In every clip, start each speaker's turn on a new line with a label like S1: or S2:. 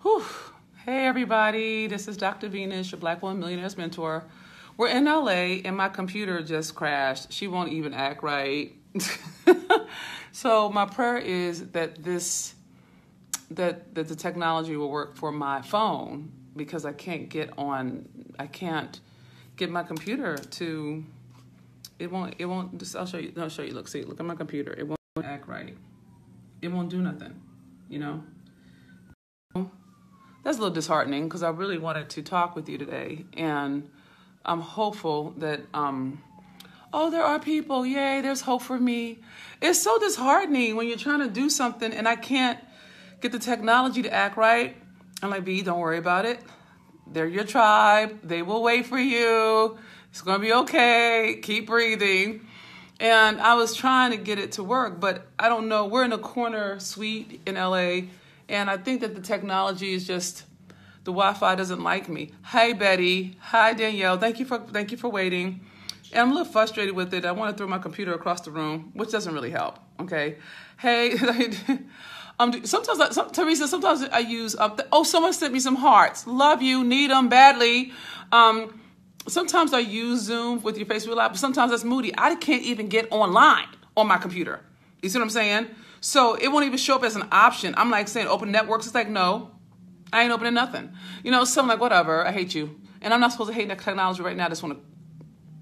S1: Whew. Hey everybody, this is Dr. Venus, your Black Women Millionaires Mentor. We're in LA and my computer just crashed. She won't even act right. So my prayer is that that the technology will work for my phone, because I can't get my computer to, it won't, I'll show you, look at my computer. It won't act right. It won't do nothing, you know? That's a little disheartening, because I really wanted to talk with you today, and I'm hopeful that, oh, there are people, yay, there's hope for me. It's so disheartening when you're trying to do something and I can't get the technology to act right. I'm like, B, don't worry about it. They're your tribe. They will wait for you. It's going to be okay. Keep breathing. And I was trying to get it to work, but I don't know. We're in a corner suite in LA, and I think that the technology is just, the Wi-Fi doesn't like me. Hi, Betty. Hi, Danielle. Thank you for waiting. And I'm a little frustrated with it. I want to throw my computer across the room, which doesn't really help. Okay. Hey, Teresa, sometimes I use, someone sent me some hearts. Love you, need them badly. Sometimes I use Zoom with your face real loud, but sometimes that's moody. I can't even get online on my computer. You see what I'm saying? So it won't even show up as an option. I'm like saying open networks. It's like, no, I ain't opening nothing. You know, so I'm like, whatever, I hate you. And I'm not supposed to hate technology right now. I just want to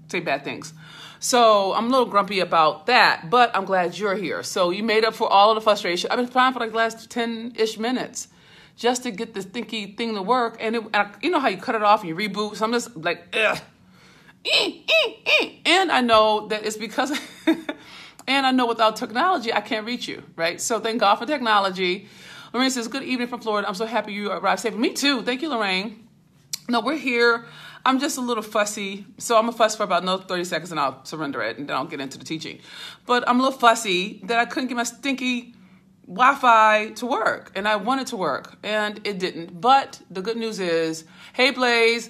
S1: say bad things. So I'm a little grumpy about that, but I'm glad you're here. So you made up for all of the frustration. I've been trying for like the last 10-ish minutes just to get this thinky thing to work. And you know how you cut it off and you reboot? So I'm just like, ugh. And I know that it's because, and I know without technology, I can't reach you, right? So thank God for technology. Lorraine says, good evening from Florida. I'm so happy you arrived safe. Me too. Thank you, Lorraine. No, we're here. I'm just a little fussy. So I'm a fuss for about another 30 seconds and I'll surrender it and then I'll get into the teaching. But I'm a little fussy that I couldn't get my stinky Wi-Fi to work, and I wanted to work and it didn't. But the good news is, hey Blaze,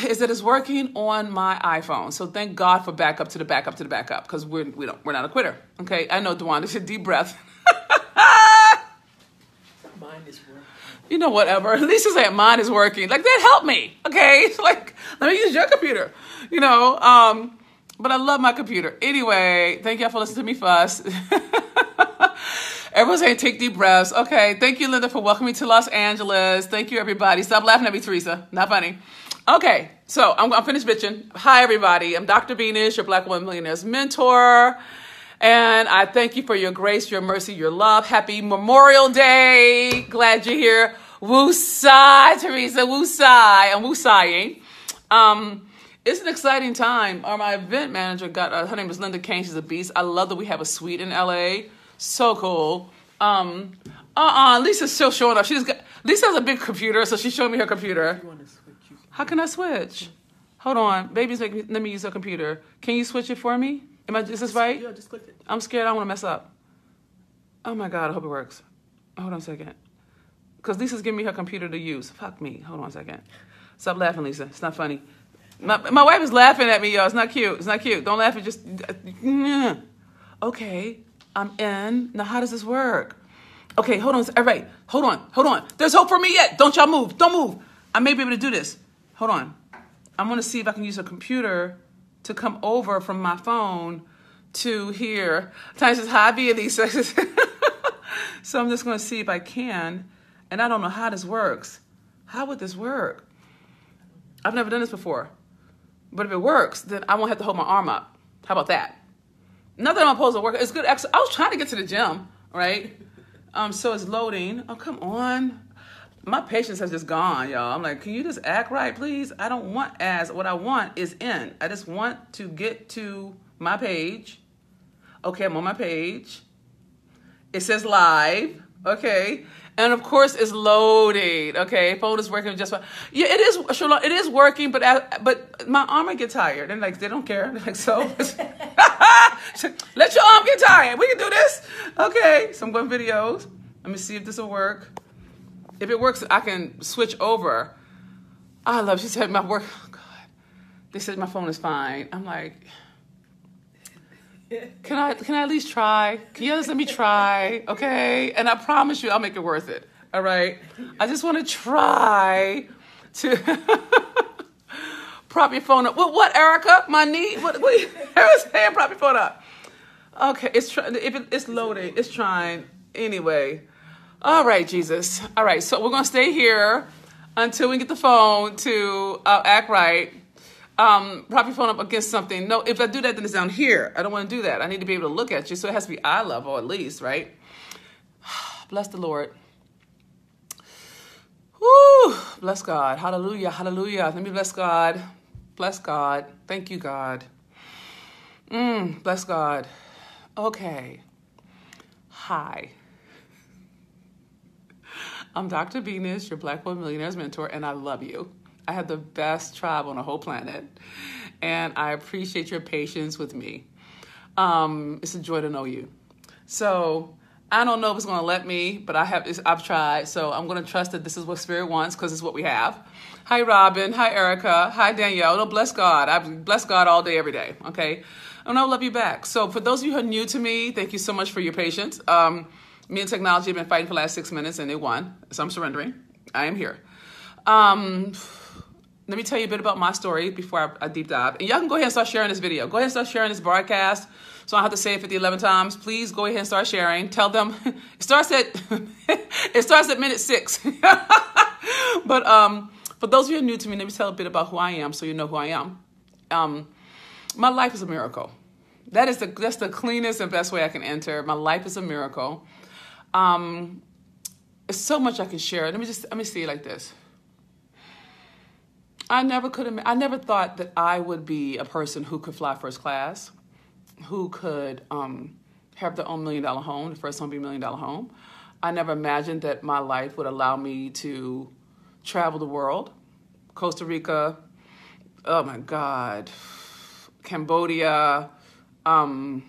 S1: is that it's working on my iPhone. So thank God for backup to the backup to the backup, because we're not a quitter. Okay, I know, Dewan, it's a deep breath.
S2: Mine is working.
S1: You know, whatever. At least it's like mine is working. Like, that helped me. Okay, it's like, let me use your computer. You know, but I love my computer. Anyway, thank y'all for listening to me fuss. Everyone's saying take deep breaths. Okay, thank you, Linda, for welcoming me to Los Angeles. Thank you, everybody. Stop laughing at me, Teresa. Not funny. Okay, so I'm finished bitching. Hi, everybody. I'm Dr. Venus, your Black Women Millionaires Mentor. And I thank you for your grace, your mercy, your love. Happy Memorial Day. Glad you're here. Woosai, Teresa. Woosai. I'm woosaiing. It's an exciting time. My event manager her name is Linda Kane. She's a beast. I love that we have a suite in LA. So cool. Lisa's still showing up. Lisa has a big computer, so she's showing me her computer.
S2: You want to switch?
S1: How can I switch? Hold on. Baby's let me use her computer. Can you switch it for me? Is this right?
S2: Yeah, just click it.
S1: I'm scared I want to mess up. Oh my God, I hope it works. Hold on a second. Because Lisa's giving me her computer to use. Fuck me. Hold on a second. Stop laughing, Lisa. It's not funny. My wife is laughing at me, y'all. It's not cute. It's not cute. Don't laugh. Just... Okay, I'm in. Now, how does this work? Okay, hold on. All right, hold on. There's hope for me yet. Don't y'all move. Don't move. I may be able to do this. Hold on. I'm going to see if I can use a computer to come over from my phone to here. Tanya says, hi, Lisa. So I'm just going to see if I can. And I don't know how this works. How would this work? I've never done this before. But if it works, then I won't have to hold my arm up. How about that? Not that I'm opposed to work. It's good exercise. I was trying to get to the gym, right? So it's loading. Oh, come on. My patience has just gone, y'all. I'm like, can you just act right, please? I don't want ads. What I want is in. I just want to get to my page. Okay, I'm on my page. It says live. Okay. And of course, it's loading. Okay, phone is working just fine. Yeah, it is. Charlotte, it is working, but my arm might get tired. And like, they don't care. They're like, so let your arm get tired. We can do this. Okay, so I'm going videos. Let me see if this will work. If it works, I can switch over. I love. She said my work. Oh God, they said my phone is fine. I'm like, can I at least try? Can you just let me try? Okay, and I promise you, I'll make it worth it. All right. I just want to try to prop your phone up. What, Erica? My knee? What Erica's saying prop your phone up. Okay, it's loading. It's trying. Anyway. All right, Jesus. All right, so we're going to stay here until we get the phone to act right. Prop your phone up against something. No, if I do that, then it's down here. I don't want to do that. I need to be able to look at you, so it has to be eye level at least, right? Bless the Lord. Woo! Bless God. Hallelujah. Hallelujah. Let me bless God. Bless God. Thank you, God. Bless God. Okay. Hi. I'm Dr. Venus, your Black Women Millionaires Mentor, and I love you. I have the best tribe on the whole planet, and I appreciate your patience with me. It's a joy to know you. So I don't know if it's going to let me, but I've tried, so I'm going to trust that this is what Spirit wants because it's what we have. Hi, Robin. Hi, Erica. Hi, Danielle. No, bless God. I bless God all day, every day, okay? And I love you back. So for those of you who are new to me, thank you so much for your patience. Me and technology have been fighting for the last 6 minutes, and they won. So I'm surrendering. I am here. Let me tell you a bit about my story before I deep dive. And y'all can go ahead and start sharing this video. Go ahead and start sharing this broadcast. So I don't have to say it 11 times. Please go ahead and start sharing. Tell them it starts at minute 6. But for those of you who are new to me, let me tell a bit about who I am so you know who I am. My life is a miracle. That's the cleanest and best way I can enter. My life is a miracle. It's so much I can share. Let me see it like this. I never thought that I would be a person who could fly first class, who could have their own $1 million home, the first home be $1 million home. I never imagined that my life would allow me to travel the world, Costa Rica, oh my God, Cambodia, New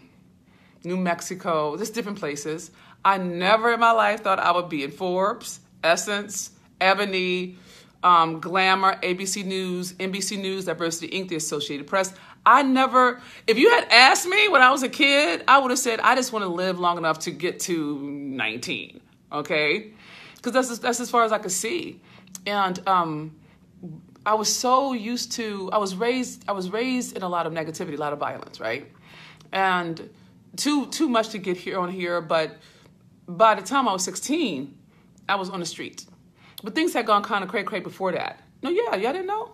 S1: Mexico, just different places. I never in my life thought I would be in Forbes, Essence, Ebony, Glamour, ABC News, NBC News, Diversity Inc., the Associated Press. If you had asked me when I was a kid, I would have said, I just want to live long enough to get to 19, okay? Because that's as far as I could see. And I was so used to, I was raised in a lot of negativity, a lot of violence, right? And too much to get here, but by the time I was 16, I was on the street. But things had gone kind of cray-cray before that. No, yeah, y'all didn't know?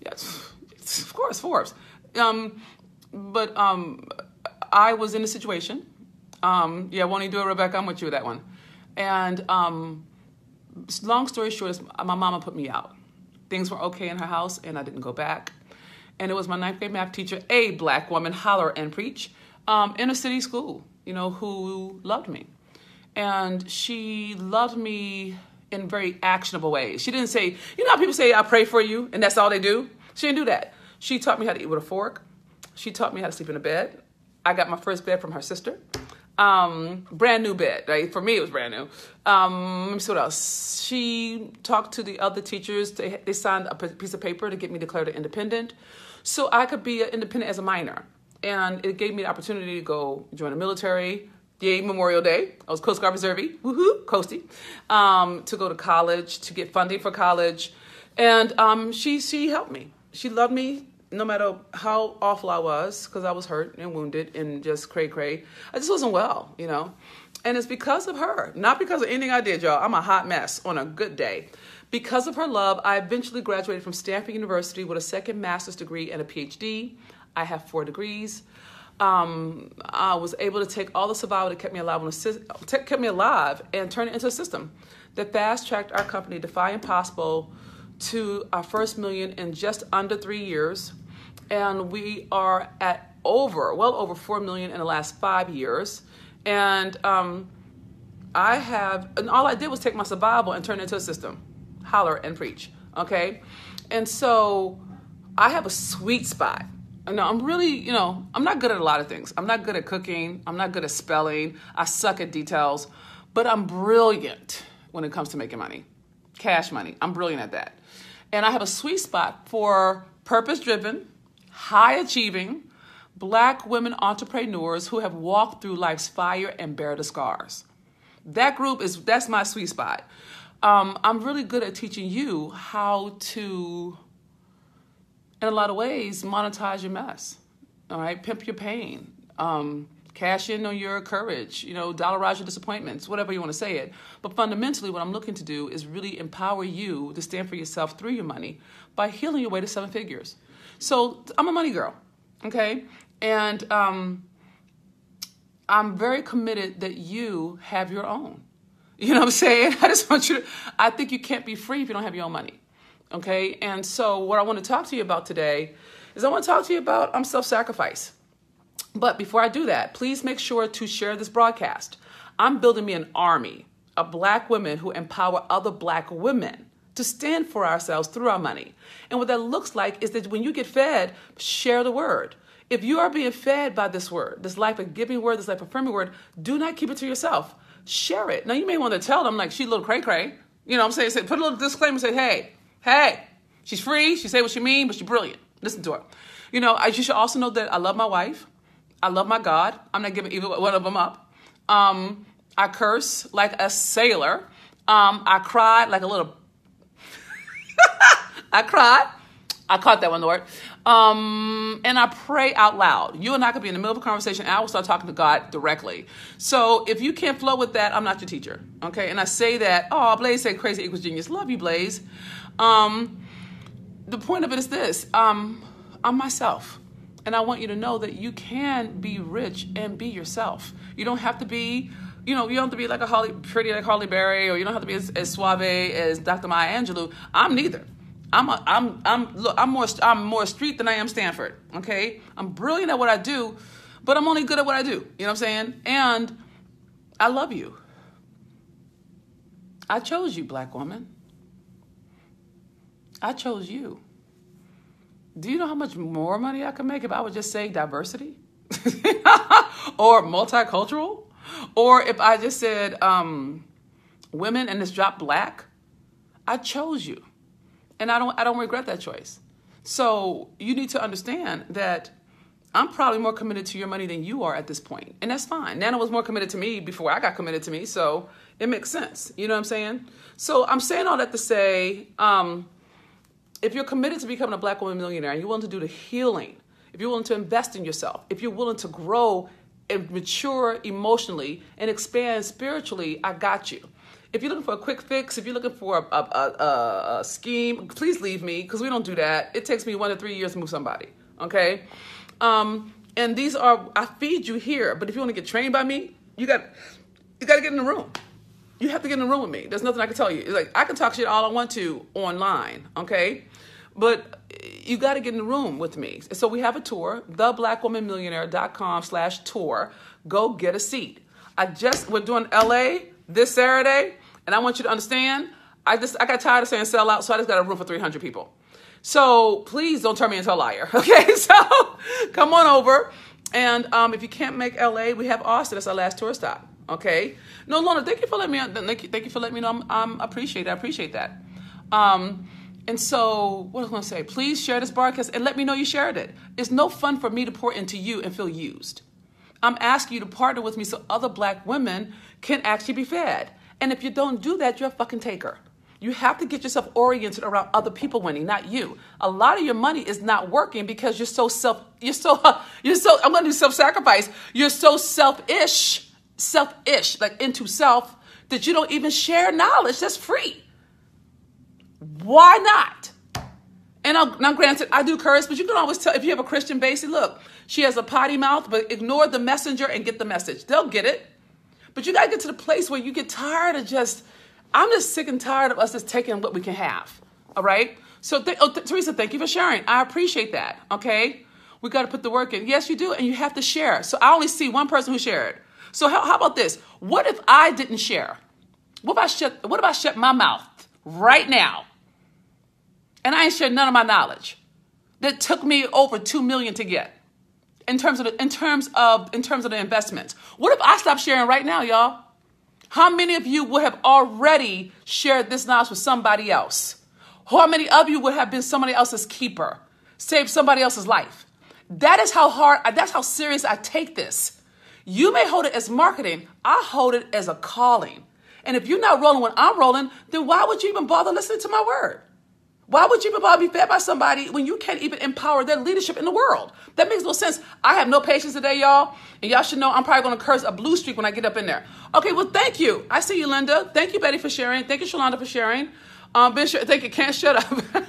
S1: Yes, of course, Forbes. But I was in a situation. Won't you do it, Rebecca? I'm with you with that one. And long story short, is my mama put me out. Things were okay in her house, and I didn't go back. And it was my 9th grade math teacher, a Black woman, holler and preach, inner city school, who loved me. And she loved me in very actionable ways. She didn't say, how people say, I pray for you, and that's all they do? She didn't do that. She taught me how to eat with a fork. She taught me how to sleep in a bed. I got my first bed from her sister. Brand new bed, right? For me, it was brand new. Let me see what else. She talked to the other teachers. They signed a piece of paper to get me declared an independent so I could be independent as a minor. And it gave me the opportunity to go join the military. Yay, Memorial Day. I was Coast Guard Reserve-y. Woohoo, Coastie. To go to college, to get funding for college. And she helped me. She loved me no matter how awful I was, because I was hurt and wounded and just cray-cray. I just wasn't well, And it's because of her, not because of anything I did, y'all. I'm a hot mess on a good day. Because of her love, I eventually graduated from Stanford University with a second master's degree and a Ph.D. I have 4 degrees. I was able to take all the survival that kept me alive and turn it into a system that fast-tracked our company, Defy Impossible, to our first million in just under 3 years. And we are at well over 4 million in the last 5 years. And all I did was take my survival and turn it into a system. Holler and preach, okay? And so I have a sweet spot. I'm really, I'm not good at a lot of things. I'm not good at cooking. I'm not good at spelling. I suck at details. But I'm brilliant when it comes to making money. Cash money. I'm brilliant at that. And I have a sweet spot for purpose-driven, high-achieving, Black women entrepreneurs who have walked through life's fire and bear the scars. That's my sweet spot. I'm really good at teaching you how to, in a lot of ways, monetize your mess. All right, pimp your pain, cash in on your courage, dollarize your disappointments, whatever you want to say it. But fundamentally, what I'm looking to do is really empower you to stand for yourself through your money by healing your way to 7 figures. So I'm a money girl, okay? And I'm very committed that you have your own. You know what I'm saying? I think you can't be free if you don't have your own money, okay? And so what I want to talk to you about today is I want to talk to you about self-sacrifice. But before I do that, please make sure to share this broadcast. I'm building me an army of Black women who empower other Black women to stand for ourselves through our money. And what that looks like is that when you get fed, share the word. If you are being fed by this word, this life-giving word, this life-affirming word, do not keep it to yourself. Share it. Now, you may want to tell them, like, she's a little cray-cray. You know what I'm saying? Say, put a little disclaimer and say, hey, she's free. She say what she mean, but she's brilliant. Listen to her. You should also know that I love my wife. I love my God. I'm not giving either one of them up. I curse like a sailor. I cried like a little... I cried. I caught that one, Lord. And I pray out loud. You and I could be in the middle of a conversation and I will start talking to God directly. So if you can't flow with that, I'm not your teacher. Okay. And I say that, Blaze said crazy equals genius. Love you, Blaze. The point of it is this. I'm myself. And I want you to know that you can be rich and be yourself. You don't have to be, you don't have to be like pretty like Harley Berry, or you don't have to be as suave as Dr. Maya Angelou. I'm neither. I'm more street than I am Stanford. Okay, I'm brilliant at what I do, but I'm only good at what I do. You know what I'm saying? And I love you. I chose you, Black woman. I chose you. Do you know how much more money I could make if I would just say diversity, or multicultural, or if I just said women and just dropped Black? I chose you. And I don't regret that choice. So you need to understand that I'm probably more committed to your money than you are at this point. And that's fine. Nana was more committed to me before I got committed to me. So it makes sense. You know what I'm saying? So I'm saying all that to say, if you're committed to becoming a Black woman millionaire and you're willing to do the healing, if you're willing to invest in yourself, if you're willing to grow and mature emotionally and expand spiritually, I got you. If you're looking for a quick fix, if you're looking for a scheme, please leave me, because we don't do that. It takes me 1 to 3 years to move somebody, okay? And I feed you here, but if you want to get trained by me, you got to get in the room. You have to get in the room with me. There's nothing I can tell you. It's like, I can talk shit all I want to online, okay? But you got to get in the room with me. So we have a tour, theblackwomanmillionaire.com/tour. Go get a seat. We're doing LA this Saturday. And I want you to understand, I got tired of saying sell out, so I just got a room for 300 people. So please don't turn me into a liar, okay? So come on over. And if you can't make LA, we have Austin. That's our last tour stop, okay? No, Lorna, thank you for letting me know. I appreciate that. And so what was I going to say? Please share this broadcast and let me know you shared it. It's no fun for me to pour into you and feel used. I'm asking you to partner with me so other Black women can actually be fed. And if you don't do that, you're a fucking taker. You have to get yourself oriented around other people winning, not you. A lot of your money is not working because I'm going to do self-sacrifice. You're so selfish, like into self, that you don't even share knowledge that's free. Why not? And now granted, I do curse, but you can always tell if you have a Christian base, look, she has a potty mouth, but ignore the messenger and get the message. They'll get it. But you got to get to the place where you get tired of I'm just sick and tired of us just taking what we can have. All right? So, Teresa, thank you for sharing. I appreciate that. Okay? We got to put the work in. Yes, you do. And you have to share. So I only see one person who shared. So how about this? What if I didn't share? What if I shut my mouth right now? And I ain't shared none of my knowledge that took me over 2 million to get in terms of the investments. What if I stop sharing right now, y'all? How many of you would have already shared this knowledge with somebody else? How many of you would have been somebody else's keeper, saved somebody else's life? That's how serious I take this. You may hold it as marketing. I hold it as a calling. And if you're not rolling when I'm rolling, then why would you even bother listening to my word? Why would you even bother be fed by somebody when you can't even empower their leadership in the world? That makes no sense. I have no patience today, y'all. And y'all should know I'm probably going to curse a blue streak when I get up in there. Okay, well, thank you. I see you, Linda. Thank you, Betty, for sharing. Thank you, Shalonda, for sharing. Thank you, Can't Shut Up.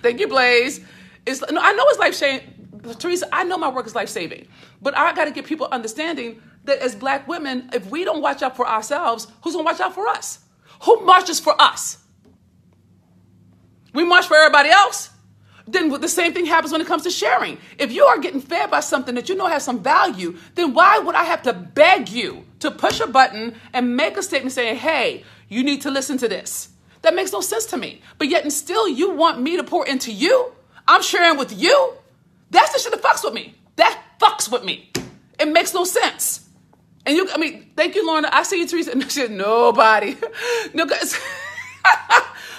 S1: Thank you, Blaze. I know it's life-saving. Teresa, I know my work is life-saving. But I got to get people understanding that as Black women, if we don't watch out for ourselves, who's going to watch out for us? Who marches for us? We march for everybody else. Then the same thing happens when it comes to sharing. If you are getting fed by something that you know has some value, then why would I have to beg you to push a button and make a statement saying, hey, you need to listen to this? That makes no sense to me. But yet and still you want me to pour into you? I'm sharing with you? That's the shit that fucks with me. That fucks with me. It makes no sense. And thank you, Lorna. I see you, Teresa. And shit, nobody. No, guys.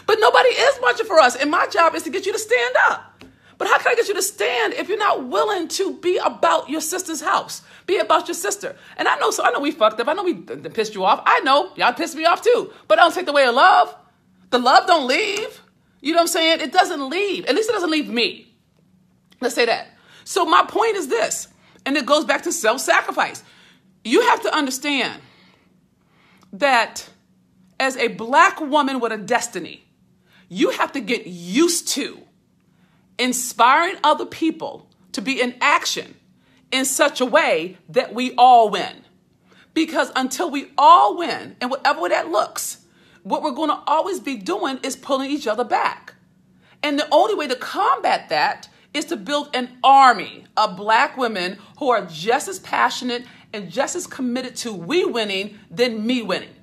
S1: But nobody is marching for us. And my job is to get you to stand up. But how can I get you to stand if you're not willing to be about your sister's house? Be about your sister. And I know we fucked up. I know we pissed you off. I know y'all pissed me off too. But I don't take the way of love. The love don't leave. You know what I'm saying? It doesn't leave. At least it doesn't leave me. Let's say that. So my point is this, and it goes back to self-sacrifice. You have to understand that as a Black woman with a destiny, you have to get used to inspiring other people to be in action in such a way that we all win. Because until we all win, and whatever way that looks, what we're going to always be doing is pulling each other back. And the only way to combat that is to build an army of Black women who are just as passionate and just as committed to we winning than me winning.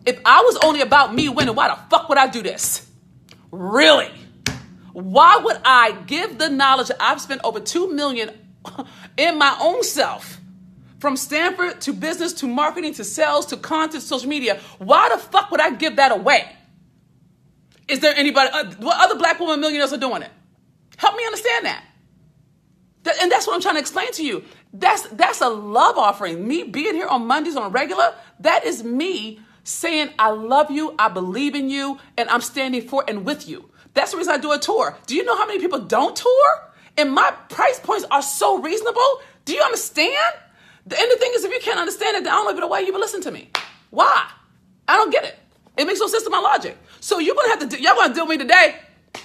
S1: If I was only about me winning, why the fuck would I do this? Really? Why would I give the knowledge that I've spent over $2 million in my own self, from Stanford to business to marketing to sales to content, social media? Why the fuck would I give that away? Is there anybody, what other Black women millionaires are doing it? Help me understand that. And that's what I'm trying to explain to you. That's a love offering. Me being here on Mondays on a regular, that is me saying, I love you, I believe in you, and I'm standing for and with you. That's the reason I do a tour. Do you know how many people don't tour? And my price points are so reasonable. Do you understand? And the thing is, if you can't understand it, then I don't know why you even listen to me. Why? I don't get it. It makes no sense to my logic. So y'all gonna deal with me today.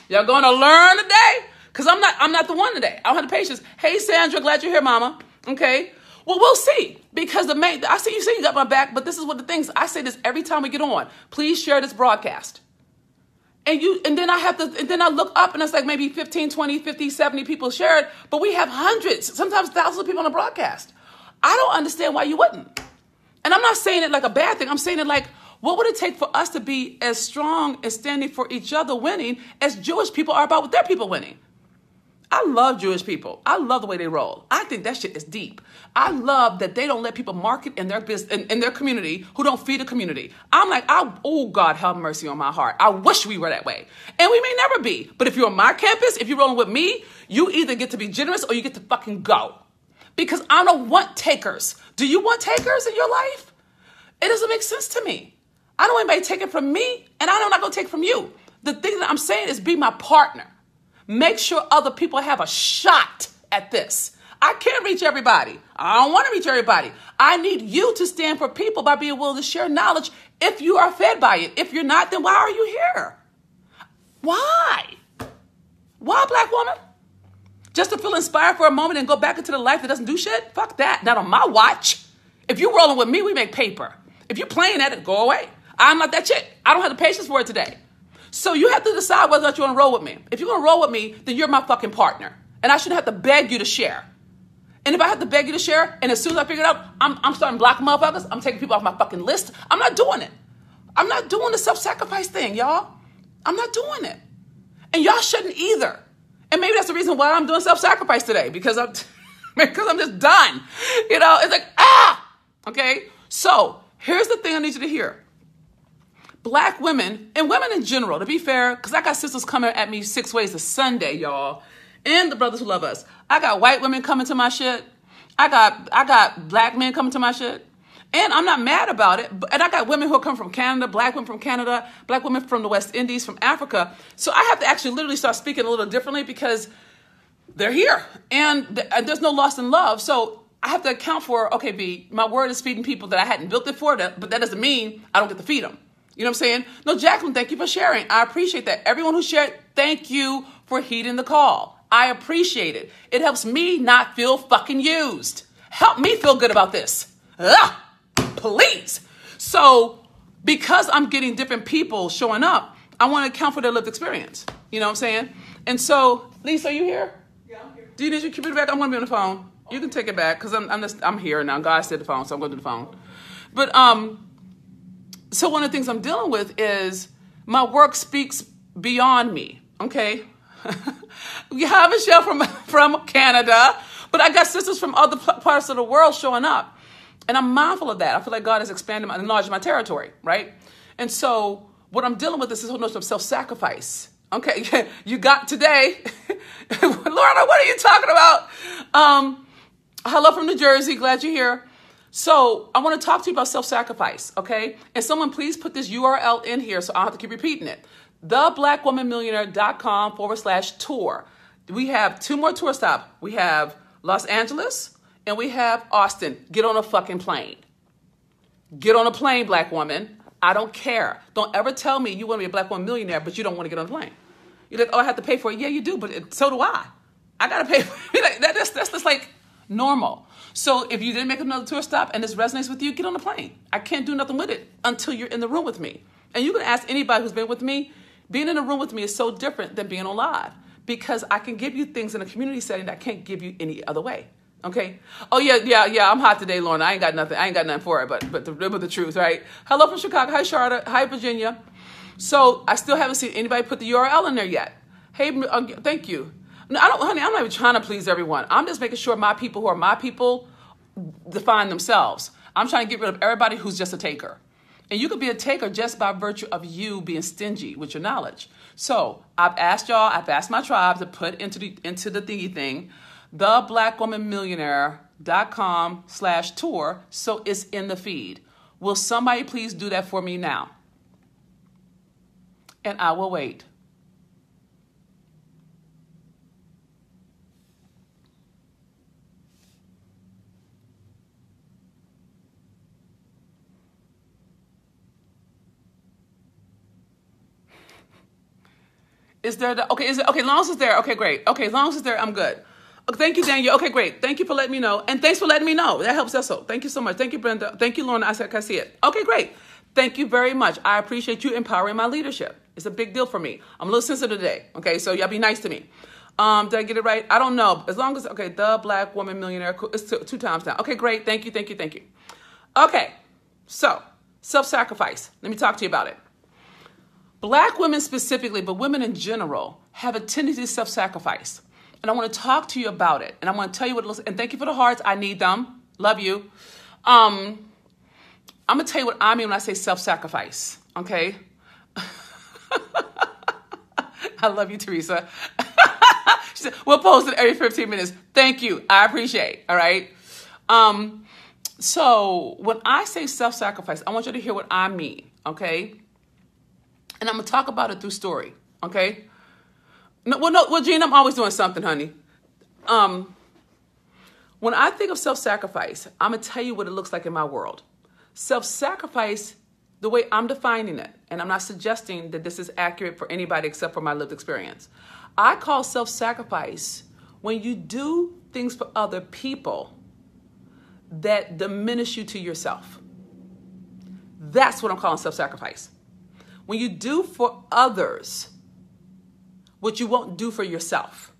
S1: Y'all gonna learn today? Because I'm not the one today. I don't have the patience. Hey, Sandra, glad you're here, mama. Okay. Well, we'll see. Because I see you got my back, but this is what the things, I say this every time we get on. Please share this broadcast. And then I look up and it's like maybe 15, 20, 50, 70 people share it, but we have hundreds, sometimes thousands of people on the broadcast. I don't understand why you wouldn't. And I'm not saying it like a bad thing. I'm saying it like, what would it take for us to be as strong and standing for each other winning as Jewish people are about with their people winning? I love Jewish people. I love the way they roll. I think that shit is deep. I love that they don't let people market in their business, in their community who don't feed the community. I'm like, oh God, have mercy on my heart. I wish we were that way. And we may never be. But if you're on my campus, if you're rolling with me, you either get to be generous or you get to fucking go. Because I don't want takers. Do you want takers in your life? It doesn't make sense to me. I don't want anybody taking from me, and I'm not going to take from you. The thing that I'm saying is be my partner. Make sure other people have a shot at this. I can't reach everybody. I don't want to reach everybody. I need you to stand for people by being willing to share knowledge if you are fed by it. If you're not, then why are you here? Why? Why, Black woman? Just to feel inspired for a moment and go back into the life that doesn't do shit? Fuck that. Not on my watch. If you're rolling with me, we make paper. If you're playing at it, go away. I'm not that chick. I don't have the patience for it today. So you have to decide whether or not you want to roll with me. If you're going to roll with me, then you're my fucking partner. And I shouldn't have to beg you to share. And if I have to beg you to share, and as soon as I figure it out, I'm starting blocking motherfuckers, I'm taking people off my fucking list, I'm not doing it. I'm not doing the self-sacrifice thing, y'all. I'm not doing it. And y'all shouldn't either. And maybe that's the reason why I'm doing self-sacrifice today, because I'm just done. You know, it's like, okay? So here's the thing I need you to hear. Black women, and women in general, to be fair, because I got sisters coming at me 6 ways to Sunday, y'all, and the brothers who love us. I got white women coming to my shit. I got black men coming to my shit. And I'm not mad about it. And I got women who come from Canada, black women from Canada, black women from the West Indies, from Africa. So I have to actually literally start speaking a little differently because they're here. And there's no loss in love. So I have to account for, okay, B, my word is feeding people that I hadn't built it for, but that doesn't mean I don't get to feed them. You know what I'm saying? No, Jacqueline, thank you for sharing. I appreciate that. Everyone who shared, thank you for heeding the call. I appreciate it. It helps me not feel fucking used. Help me feel good about this. Ugh. Please. So because I'm getting different people showing up, I want to account for their lived experience. You know what I'm saying? And so, Lisa, are you here?
S2: Yeah, I'm here.
S1: Do you need your computer back? I'm going to be on the phone. You can take it back because I'm here now. God said the phone, so I'm going to do the phone. But so one of the things I'm dealing with is my work speaks beyond me. Okay, we have Michelle from Canada, but I got sisters from other parts of the world showing up. And I'm mindful of that. I feel like God has expanded enlarged my territory, right? And so what I'm dealing with is this whole notion of self-sacrifice. Okay, you got today. Lorna, what are you talking about? Hello from New Jersey. Glad you're here. So I want to talk to you about self-sacrifice, okay? And someone please put this URL in here so I don't have to keep repeating it. theblackwomanmillionaire.com/tour. We have 2 more tour stops. We have Los Angeles, and we have Austin. Get on a fucking plane. Get on a plane, black woman. I don't care. Don't ever tell me you want to be a black woman millionaire, but you don't want to get on a plane. You're like, oh, I have to pay for it. Yeah, you do, but so do I. I got to pay for it. That's just like normal. So if you didn't make another tour stop and this resonates with you, get on the plane. I can't do nothing with it until you're in the room with me. And you can ask anybody who's been with me. Being in a room with me is so different than being on live because I can give you things in a community setting that I can't give you any other way. Okay. Oh yeah. I'm hot today, Lorna. I ain't got nothing for it, but the truth, right? Hello from Chicago. Hi, Charlotte. Hi, Virginia. So I still haven't seen anybody put the URL in there yet. Hey, thank you. No, honey, I'm not even trying to please everyone. I'm just making sure my people who are my people define themselves. I'm trying to get rid of everybody who's just a taker. And you could be a taker just by virtue of you being stingy with your knowledge. So I've asked my tribe to put into the thingy thing, theblackwomanmillionaire.com/tour, so it's in the feed. Will somebody please do that for me now? And I will wait. Is there okay? Is it okay? As long as it's there, okay, great. Okay, as long as it's there, I'm good. Thank you, Daniel. Okay, great. Thank you for letting me know, and thanks for letting me know. That helps also. Thank you so much. Thank you, Brenda. Thank you, Lorna. I see it. Okay, great. Thank you very much. I appreciate you empowering my leadership. It's a big deal for me. I'm a little sensitive today. Okay, so y'all be nice to me. Did I get it right? I don't know. As long as okay, the Black Woman Millionaire. It's 2 times now. Okay, great. Thank you. Okay, so self-sacrifice. Let me talk to you about it. Black women specifically, but women in general, have a tendency to self-sacrifice. And I want to talk to you about it. And I want to tell you what it looks like. And thank you for the hearts. I need them. Love you. I'm going to tell you what I mean when I say self-sacrifice. Okay? I love you, Teresa. She said, we'll post it every 15 minutes. Thank you. I appreciate. All right? So when I say self-sacrifice, I want you to hear what I mean. Okay? And I'm going to talk about it through story, okay? Well, Jean, I'm always doing something, honey. When I think of self-sacrifice, I'm going to tell you what it looks like in my world. Self-sacrifice, the way I'm defining it, and I'm not suggesting that this is accurate for anybody except for my lived experience. I call self-sacrifice when you do things for other people that diminish you to yourself. That's what I'm calling self-sacrifice. When you do for others what you won't do for yourself.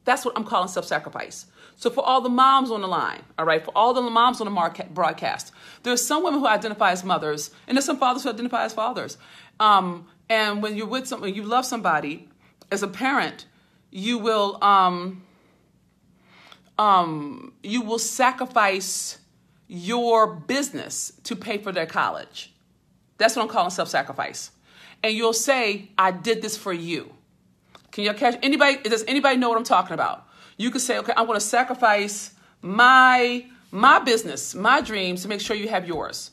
S1: That's what I'm calling self-sacrifice. So for all the moms on the line, all right, for all the moms on the broadcast, there's some women who identify as mothers, and there's some fathers who identify as fathers. And when you're with someone, you love somebody, as a parent, you will sacrifice your business to pay for their college. That's what I'm calling self-sacrifice. And you'll say, I did this for you. Can you catch anybody? Does anybody know what I'm talking about? You could say, okay, I'm going to sacrifice my business, my dreams to make sure you have yours.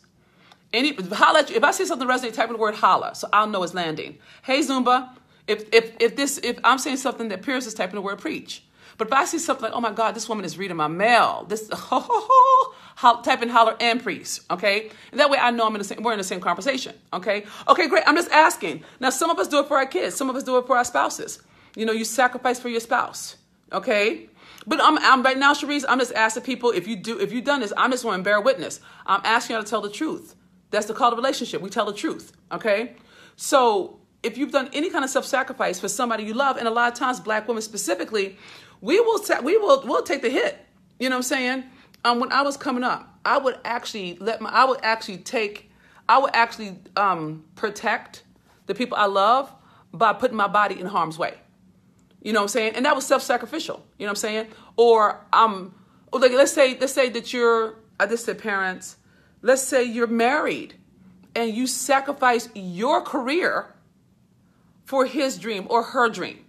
S1: Holla at you. If I say something resonates, type in the word holla, so I'll know it's landing. Hey Zumba, if I'm saying something that Pierce is typing the word preach. But if I see something like, oh my God, this woman is reading my mail, type in holler and preach, okay? And that way I know we're in the same conversation, okay? Okay, great. I'm just asking. Now, some of us do it for our kids. Some of us do it for our spouses. You know, you sacrifice for your spouse, okay? But I'm right now, Sharice, I'm just asking people, if you've done this, I'm just want to bear witness. I'm asking you to tell the truth. That's the call to relationship. We tell the truth, okay? So if you've done any kind of self-sacrifice for somebody you love, and a lot of times Black women specifically, we'll take the hit. You know what I'm saying? When I was coming up, I would actually protect the people I love by putting my body in harm's way. You know what I'm saying? And that was self-sacrificial. You know what I'm saying? Or like let's say that you're, I just said parents. Let's say you're married and you sacrifice your career for his dream or her dream.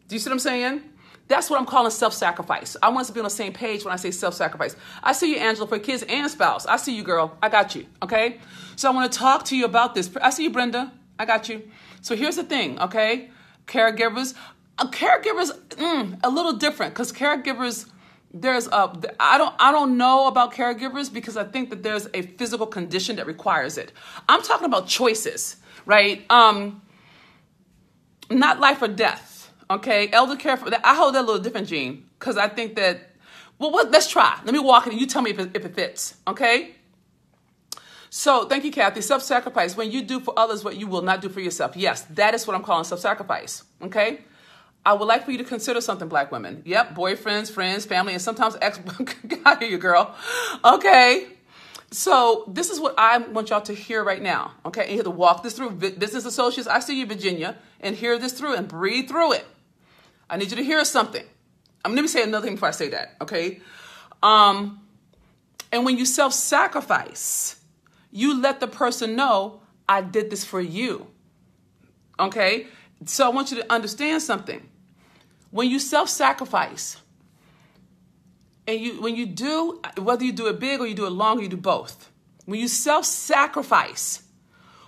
S1: Do you see what I'm saying? That's what I'm calling self-sacrifice. I want us to be on the same page when I say self-sacrifice. I see you, Angela, for kids and spouse. I see you, girl. I got you, okay? So I want to talk to you about this. I see you, Brenda. I got you. So here's the thing, okay? Caregivers, a little different, because caregivers, I don't know about caregivers because I think that there's a physical condition that requires it. I'm talking about choices, right? Not life or death, okay? Elder care, I hold that a little different, Gene, because I think that, let's try. Let me walk it and you tell me if it fits, okay? So thank you, Kathy. Self-sacrifice, when you do for others what you will not do for yourself. Yes, that is what I'm calling self-sacrifice, okay? I would like for you to consider something, Black women. Yep, boyfriends, friends, family, and sometimes ex. I hear you, girl. Okay. So this is what I want y'all to hear right now. Okay. And you have to walk this through. Business associates, I see you, Virginia, and hear this through and breathe through it. I need you to hear something. Let me say another thing before I say that. Okay. And when you self-sacrifice, you let the person know, I did this for you. Okay. So I want you to understand something. When you self-sacrifice, and when you do, whether you do it big or you do it long, or you do both. When you self-sacrifice,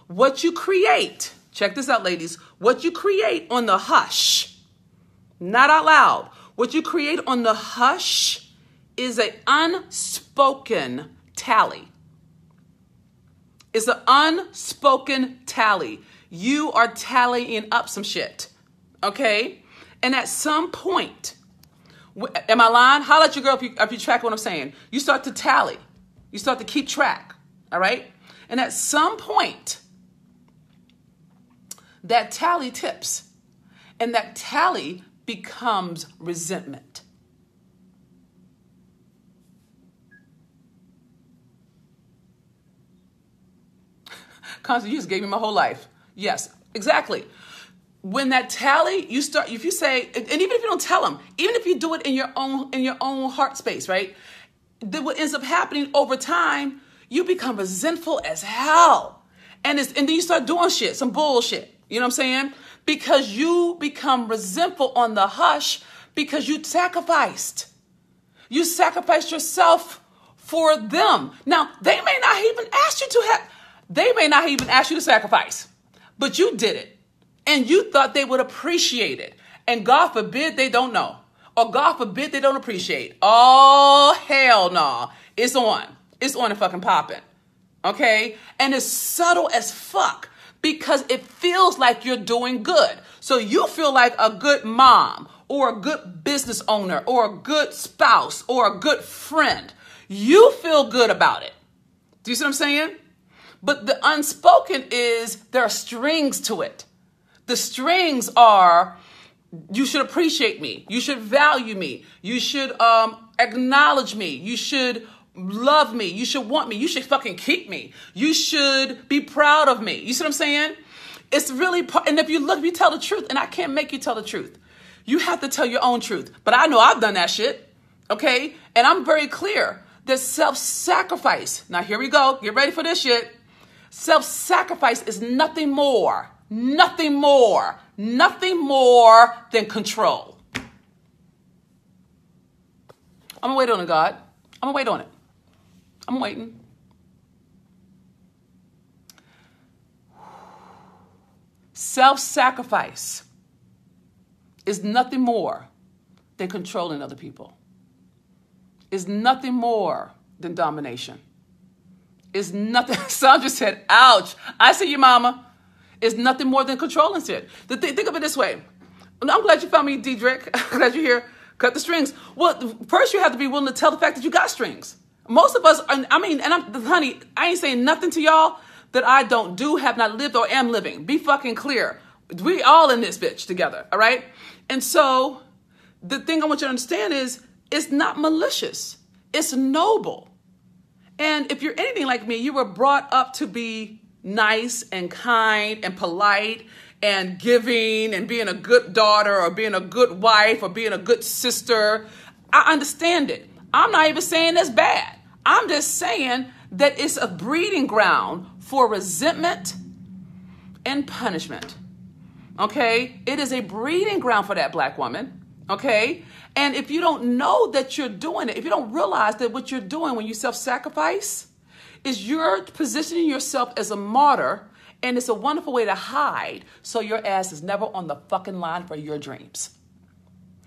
S1: what you create, check this out, ladies, what you create on the hush, not out loud, what you create on the hush is an unspoken tally. It's an unspoken tally. You are tallying up some shit, okay? And at some point, am I lying? Holla at your girl if you track what I'm saying. You start to tally. You start to keep track, all right? And at some point, that tally tips, and that tally becomes resentment. Constance, you just gave me my whole life. Yes, exactly. When that tally, you start, if you say, and even if you don't tell them, even if you do it in your own heart space, right? Then what ends up happening over time, you become resentful as hell. And then you start doing shit, some bullshit. You know what I'm saying? Because you become resentful on the hush because you sacrificed. You sacrificed yourself for them. Now, they may not even ask you to sacrifice, but you did it. And you thought they would appreciate it. And God forbid they don't know. Or God forbid they don't appreciate. Oh, hell no. It's on. It's on and fucking popping. Okay? And it's subtle as fuck because it feels like you're doing good. So you feel like a good mom or a good business owner or a good spouse or a good friend. You feel good about it. Do you see what I'm saying? But the unspoken is there are strings to it. The strings are, you should appreciate me. You should value me. You should acknowledge me. You should love me. You should want me. You should fucking keep me. You should be proud of me. You see what I'm saying? It's really, and if you tell the truth, and I can't make you tell the truth. You have to tell your own truth. But I know I've done that shit. Okay? And I'm very clear that self-sacrifice, now here we go. Get ready for this shit. Self-sacrifice is nothing more than control. I'm going to wait on it, God. I'm going to wait on it. I'm waiting. Self-sacrifice is nothing more than controlling other people. Is nothing more than domination. Is nothing. Sandra said, ouch. I see you, mama. Is nothing more than controlling shit. Think of it this way. I'm glad you found me, Diedrich. Glad you're here. Cut the strings. Well, first you have to be willing to tell the fact that you got strings. Most of us, honey, I ain't saying nothing to y'all that I don't do, have not lived, or am living. Be fucking clear. We all in this bitch together, all right? And so the thing I want you to understand is it's not malicious. It's noble. And if you're anything like me, you were brought up to be nice and kind and polite and giving and being a good daughter or being a good wife or being a good sister. I understand it. I'm not even saying that's bad. I'm just saying that it's a breeding ground for resentment and punishment. Okay? It is a breeding ground for that black woman. Okay? And if you don't know that you're doing it, if you don't realize that what you're doing when you self-sacrifice is you're positioning yourself as a martyr, and it's a wonderful way to hide so your ass is never on the fucking line for your dreams.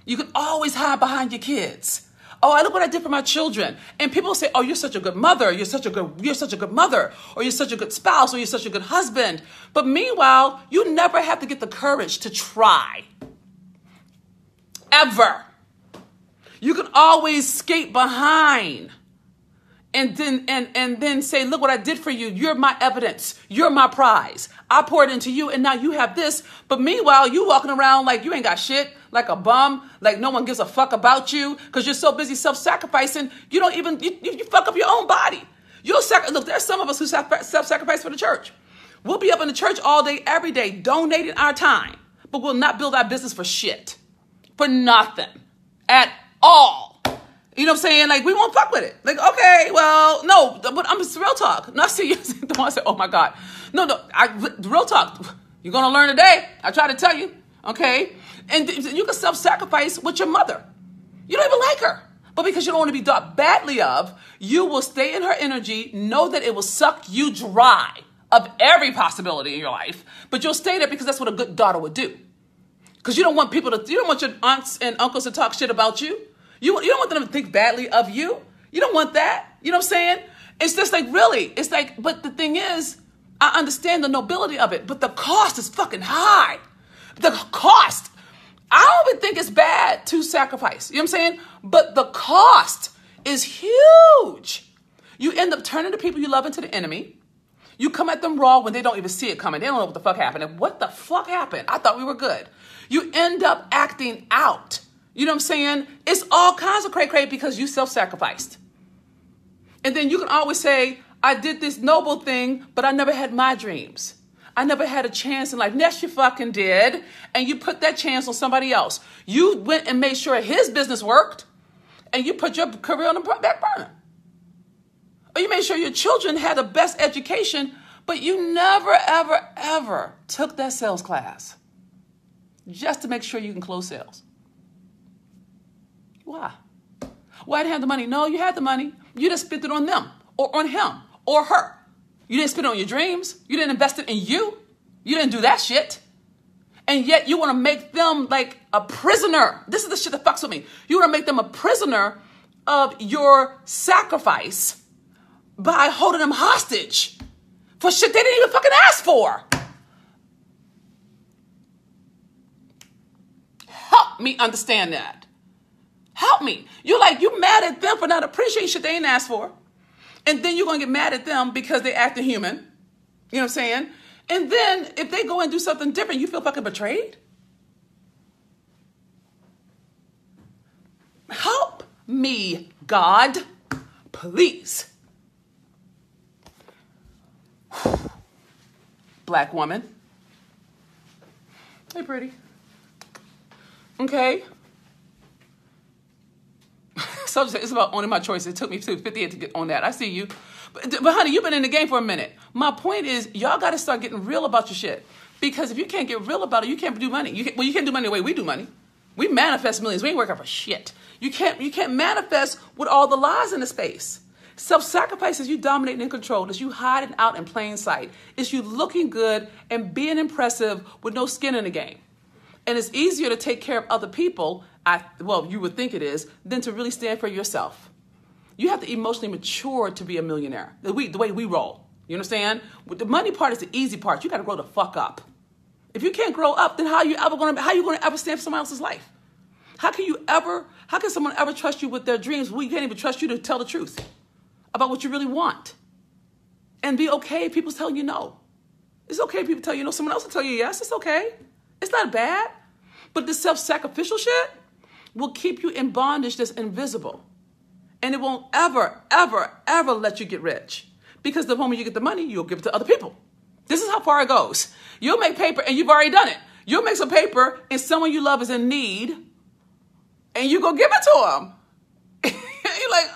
S1: You can always hide behind your kids. Oh, look what I did for my children. And people say, oh, you're such a good mother. You're such a good mother, or you're such a good spouse, or you're such a good husband. But meanwhile, you never have to get the courage to try. Ever. You can always skate behind and then say, look what I did for you. You're my evidence. You're my prize. I poured into you, and now you have this. But meanwhile, you walking around like you ain't got shit, like a bum, like no one gives a fuck about you because you're so busy self-sacrificing. You don't even, you fuck up your own body. Look, there's some of us who self-sacrifice for the church. We'll be up in the church all day, every day, donating our time, but we'll not build our business for shit, for nothing at all. You know what I'm saying? Like, we won't fuck with it. Like, okay, well, no, but I'm just real talk. Not serious. The one say, oh my God. No, real talk. You're going to learn today. I try to tell you. Okay. And you can self-sacrifice with your mother. You don't even like her. But because you don't want to be thought badly of, you will stay in her energy, know that it will suck you dry of every possibility in your life. But you'll stay there because that's what a good daughter would do. Because you don't want you don't want your aunts and uncles to talk shit about you. You don't want them to think badly of you. You don't want that. You know what I'm saying? It's just like, really, it's like, but the thing is, I understand the nobility of it, but the cost is fucking high. The cost. I don't even think it's bad to sacrifice. You know what I'm saying? But the cost is huge. You end up turning the people you love into the enemy. You come at them raw when they don't even see it coming. They don't know what the fuck happened. And what the fuck happened? I thought we were good. You end up acting out. You know what I'm saying? It's all kinds of cray-cray because you self-sacrificed. And then you can always say, I did this noble thing, but I never had my dreams. I never had a chance in life. Yes, you fucking did. And you put that chance on somebody else. You went and made sure his business worked, and you put your career on the back burner. Or you made sure your children had the best education, but you never, ever, ever took that sales class just to make sure you can close sales. Why? Why didn't you have the money? No, you had the money. You just spent it on them or on him or her. You didn't spend it on your dreams. You didn't invest it in you. You didn't do that shit. And yet you want to make them like a prisoner. This is the shit that fucks with me. You want to make them a prisoner of your sacrifice by holding them hostage for shit they didn't even fucking ask for. Help me understand that. Help me. You mad at them for not appreciating shit they ain't asked for. And then you're going to get mad at them because they acting human. You know what I'm saying? And then if they go and do something different, you feel fucking betrayed? Help me, God. Please. Black woman. Hey, pretty. Okay. So it's about owning my choices. It took me to 58 to get on that. I see you. But honey, you've been in the game for a minute. My point is, y'all got to start getting real about your shit. Because if you can't get real about it, you can't do money. You can't do money the way we do money. We manifest millions. We ain't working for shit. You can't manifest with all the lies in the space. Self-sacrifice is you dominating and control. It's you hiding out in plain sight. It's you looking good and being impressive with no skin in the game. And it's easier to take care of other people, you would think it is, than to really stand for yourself. You have to emotionally mature to be a millionaire. The way we roll. You understand? The money part is the easy part. You got to grow the fuck up. If you can't grow up, then how are you going to ever stand for someone else's life? How can someone ever trust you with their dreams? We can't even trust you to tell the truth about what you really want. And be okay if people telling you no. It's okay if people tell you no. Someone else will tell you yes. It's okay. It's not bad. But this self-sacrificial shit will keep you in bondage that's invisible. And it won't ever, ever, ever let you get rich. Because the moment you get the money, you'll give it to other people. This is how far it goes. You'll make paper, and you've already done it. You'll make some paper, and someone you love is in need, and you go give it to them. You're like,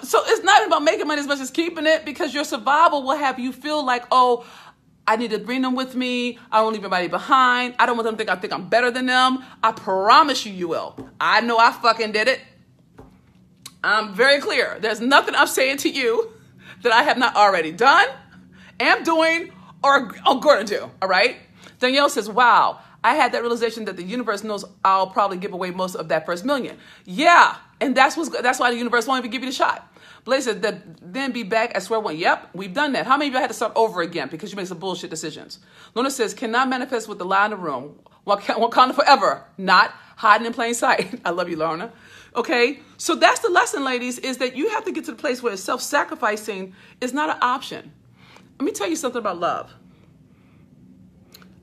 S1: So it's not about making money as much as keeping it, because your survival will have you feel like, oh, I need to bring them with me. I don't leave anybody behind. I don't want them to think I'm better than them. I promise you will. I know I fucking did it. I'm very clear. There's nothing I'm saying to you that I have not already done, am doing, or going to do, all right? Danielle says, wow, I had that realization that the universe knows I'll probably give away most of that first million. Yeah, and that's why the universe won't even give you the shot. Blaze said, then be back at square one. Yep, we've done that. How many of you had to start over again because you made some bullshit decisions? Luna says, cannot manifest with the lie in the room. Wakanda forever, not hiding in plain sight. I love you, Lorna. Okay, so that's the lesson, ladies, is that you have to get to the place where self-sacrificing is not an option. Let me tell you something about love.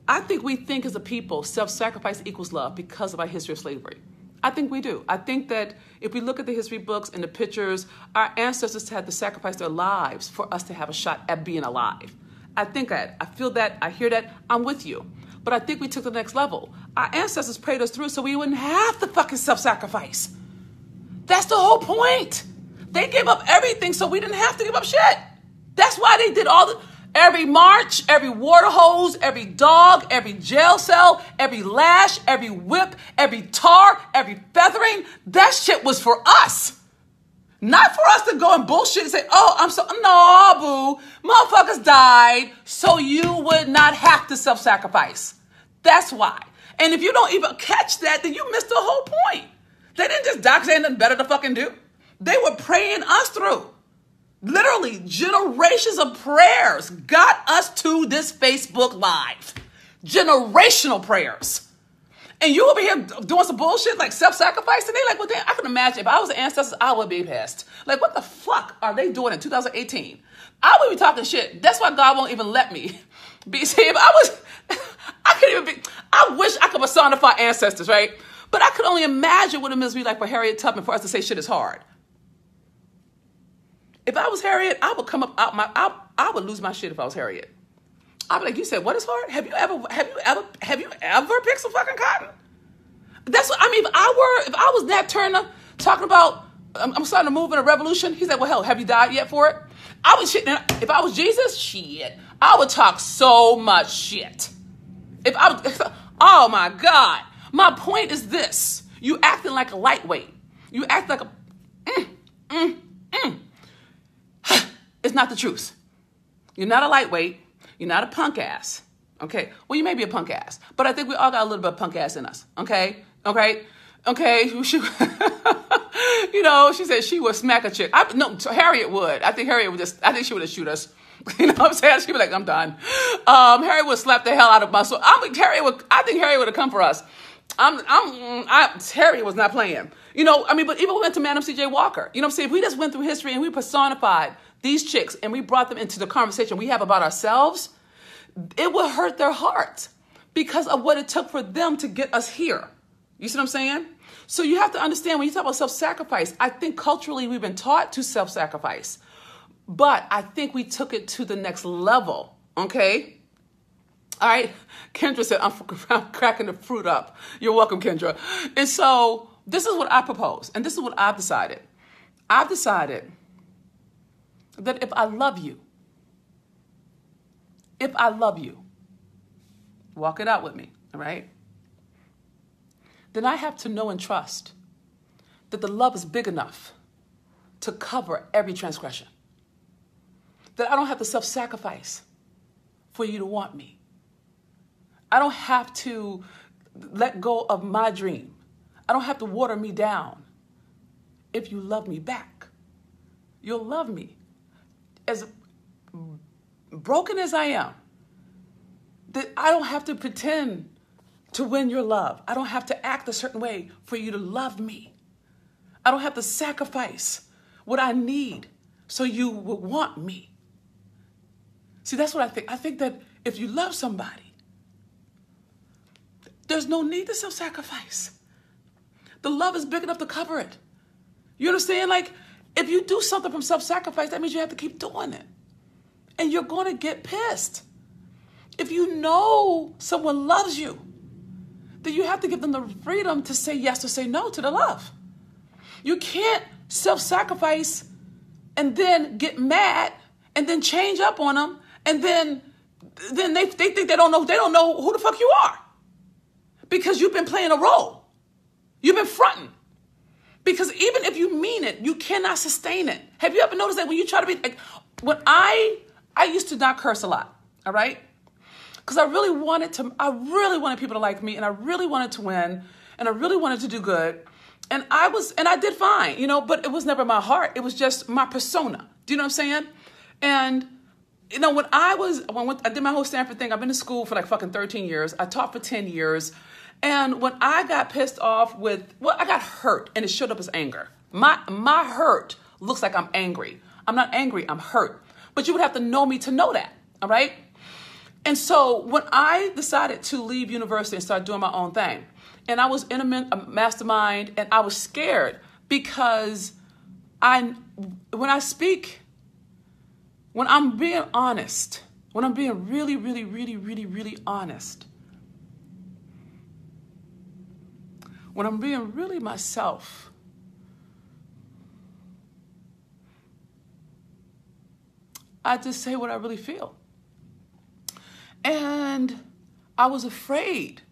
S1: I think we think as a people, self-sacrifice equals love because of our history of slavery. I think we do. I think that if we look at the history books and the pictures, our ancestors had to sacrifice their lives for us to have a shot at being alive. I think that. I feel that. I hear that. I'm with you. But I think we took the next level. Our ancestors prayed us through so we wouldn't have to fucking self-sacrifice. That's the whole point. They gave up everything so we didn't have to give up shit. That's why they did every march, every water hose, every dog, every jail cell, every lash, every whip, every tar, every feathering. That shit was for us. Not for us to go and bullshit and say, no, boo, motherfuckers died so you would not have to self-sacrifice. That's why. And if you don't even catch that, then you missed the whole point. They didn't just die because they had nothing better to fucking do. They were praying us through. Literally, generations of prayers got us to this Facebook Live. Generational prayers. And you over here doing some bullshit like self-sacrifice, and they like, well, damn, I can imagine if I was the ancestors, I would be pissed. Like, what the fuck are they doing in 2018? I would be talking shit. That's why God won't even let me be. See, if I wish I could personify ancestors, right? But I could only imagine what it must be like for Harriet Tubman for us to say shit is hard. If I was Harriet, I would come up out I would lose my shit if I was Harriet. I'd be like, you said, what is hard? Have you ever picked some fucking cotton? That's what I mean. If I was Nat Turner talking about I'm starting to move in a revolution, he said, well, hell, have you died yet for it? I would shit. If I was Jesus, shit, I would talk so much shit. Oh my God. My point is this. You acting like a lightweight. You act like It's not the truth. You're not a lightweight. You're not a punk ass. Okay? Well, you may be a punk ass, but I think we all got a little bit of punk ass in us. Okay? Okay? She said she would smack a chick. Harriet would. I think I think she would have shoot us. You know what I'm saying? She'd be like, I'm done. Harriet would slap the hell out of us. So I think Harriet would have come for us. Harriet was not playing. But even we went to Madam C.J. Walker. You know what I'm saying? If we just went through history and we personified these chicks and we brought them into the conversation we have about ourselves, it would hurt their hearts because of what it took for them to get us here. You see what I'm saying? So you have to understand when you talk about self-sacrifice, I think culturally we've been taught to self-sacrifice, but I think we took it to the next level. Okay? All right. Kendra said, I'm cracking the fruit up. You're welcome, Kendra. And so this is what I propose. And this is what I've decided. I've decided that if I love you, walk it out with me. All right. then I have to know and trust that the love is big enough to cover every transgression. That I don't have to self-sacrifice for you to want me. I don't have to let go of my dream. I don't have to water me down. If you love me back, you'll love me. As broken as I am, that I don't have to pretend to win your love. I don't have to act a certain way for you to love me. I don't have to sacrifice what I need so you will want me. See, that's what I think. I think that if you love somebody, there's no need to self-sacrifice. The love is big enough to cover it. You understand? Like, if you do something from self-sacrifice, that means you have to keep doing it. And you're going to get pissed. If you know someone loves you, then you have to give them the freedom to say yes or say no to the love. You can't self-sacrifice and then get mad and then change up on them, and then they think they don't know who the fuck you are. Because you've been playing a role. You've been fronting. Because even if you mean it, you cannot sustain it. Have you ever noticed that when you try to be like, when I used to not curse a lot, all right? Because I really wanted people to like me, and I really wanted to win, and I really wanted to do good. And I did fine, but it was never my heart. It was just my persona. Do you know what I'm saying? And, when I did my whole Stanford thing, I've been to school for like fucking 13 years. I taught for 10 years. And when I got pissed off I got hurt, and it showed up as anger. My hurt looks like I'm angry. I'm not angry, I'm hurt. But you would have to know me to know that, all right? And so when I decided to leave university and start doing my own thing, and I was in a mastermind, and I was scared because when I'm being honest, when I'm being really, really, really, really, really honest, when I'm being really myself, I just say what I really feel. And I was afraid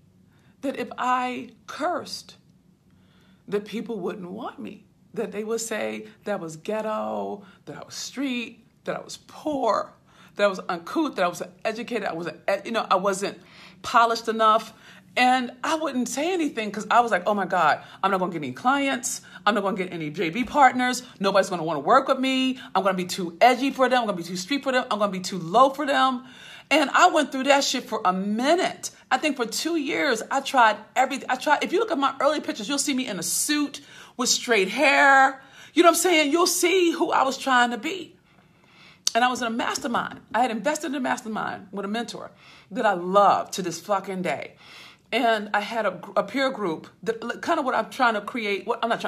S1: that if I cursed, that people wouldn't want me, that they would say that I was ghetto, that I was street, that I was poor, that I was uncouth, that I was educated, I wasn't polished enough. And I wouldn't say anything because I was like, oh my God, I'm not going to get any clients. I'm not going to get any JV partners. Nobody's going to want to work with me. I'm going to be too edgy for them. I'm going to be too street for them. I'm going to be too low for them. And I went through that shit for a minute. I think for 2 years, I tried everything. If you look at my early pictures, you'll see me in a suit with straight hair. You know what I'm saying? You'll see who I was trying to be. And I was in a mastermind. I had invested in a mastermind with a mentor that I love to this fucking day. And I had a peer group that kind of what I'm trying to create.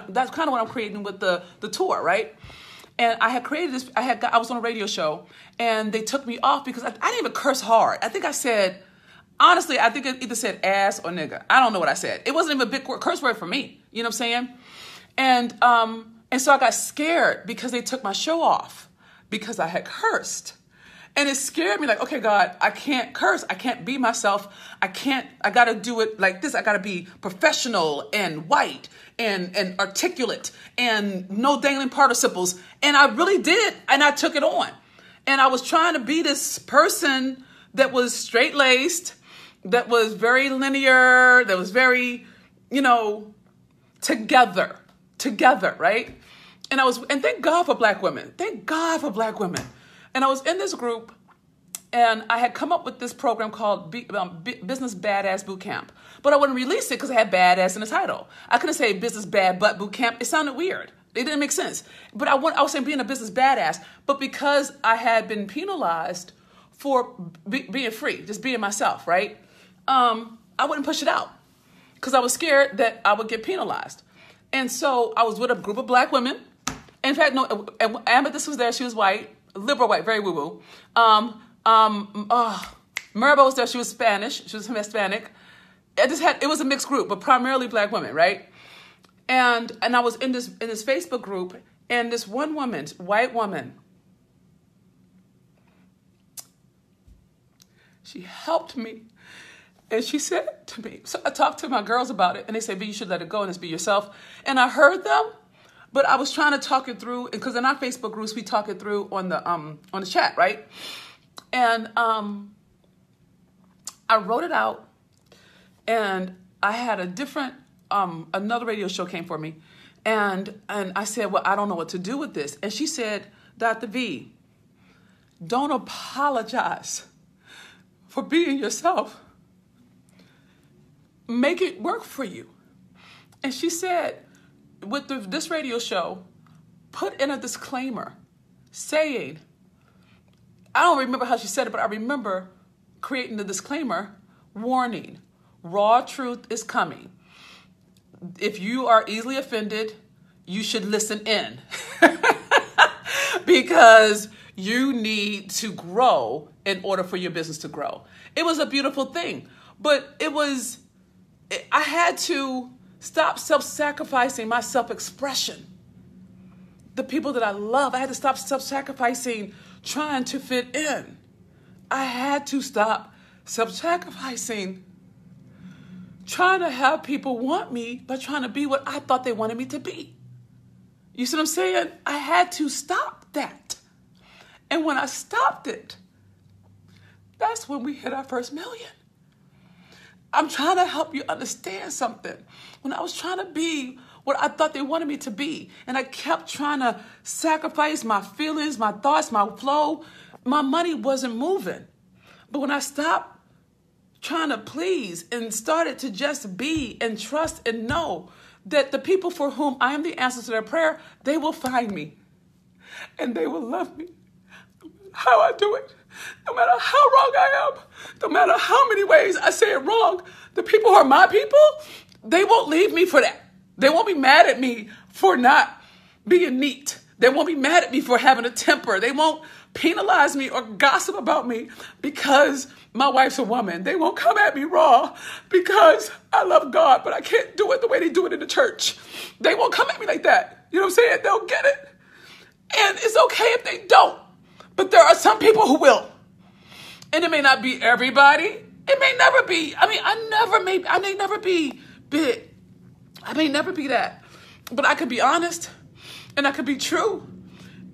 S1: That's kind of what I'm creating with the tour, right? And I had created this. I was on a radio show, and they took me off because I didn't even curse hard. I think I said, honestly, I think it either said ass or nigga. I don't know what I said. It wasn't even a big curse word for me. You know what I'm saying? And so I got scared because they took my show off because I had cursed. And it scared me like, okay, God, I can't curse. I can't be myself. I got to do it like this. I got to be professional and white and articulate and no dangling participles. And I really did. And I took it on. And I was trying to be this person that was straight-laced, that was very linear, that was very, together, right? And thank God for Black women. Thank God for Black women. And I was in this group, and I had come up with this program called Business Badass Boot Camp. But I wouldn't release it because it had badass in the title. I couldn't say Business Bad Butt Boot Camp. It sounded weird. It didn't make sense. But I was saying being a business badass. But because I had been penalized for being free, just being myself, right? I wouldn't push it out because I was scared that I would get penalized. And so I was with a group of Black women. In fact, no, Amethyst was there. She was white. Liberal white, very woo-woo. Maribel was there. She was Spanish. She was Hispanic. It was a mixed group, but primarily Black women, right? And I was in this Facebook group, and this one woman, white woman, she helped me And she said to me, so I talked to my girls about it, and they said, V, you should let it go and just be yourself. And I heard them, but I was trying to talk it through, because in our Facebook groups, we talk it through on the chat, right? And I wrote it out, and I had a different, another radio show came for me, and I said, well, I don't know what to do with this. And she said, Dr. V, don't apologize for being yourself. Make it work for you. And she said, with this radio show, put in a disclaimer saying, I don't remember how she said it, but I remember creating the disclaimer, warning, raw truth is coming. If you are easily offended, you should listen in because you need to grow in order for your business to grow. It was a beautiful thing, but I had to stop self-sacrificing my self-expression. The people that I love, I had to stop self-sacrificing trying to fit in. I had to stop self-sacrificing trying to have people want me by trying to be what I thought they wanted me to be. You see what I'm saying? I had to stop that. And when I stopped it, that's when we hit our first million. I'm trying to help you understand something. When I was trying to be what I thought they wanted me to be, and I kept trying to sacrifice my feelings, my thoughts, my flow, my money wasn't moving. But when I stopped trying to please and started to just be and trust and know that the people for whom I am the answer to their prayer, they will find me and they will love me no matter how I do it. No matter how wrong I am, no matter how many ways I say it wrong, the people who are my people, they won't leave me for that. They won't be mad at me for not being neat. They won't be mad at me for having a temper. They won't penalize me or gossip about me because my wife's a woman. They won't come at me raw because I love God, but I can't do it the way they do it in the church. They won't come at me like that. You know what I'm saying? They'll get it. And it's okay if they don't. But there are some people who will. And it may not be everybody. It may never be. I mean, I may never be big. I may never be that. But I could be honest and I could be true.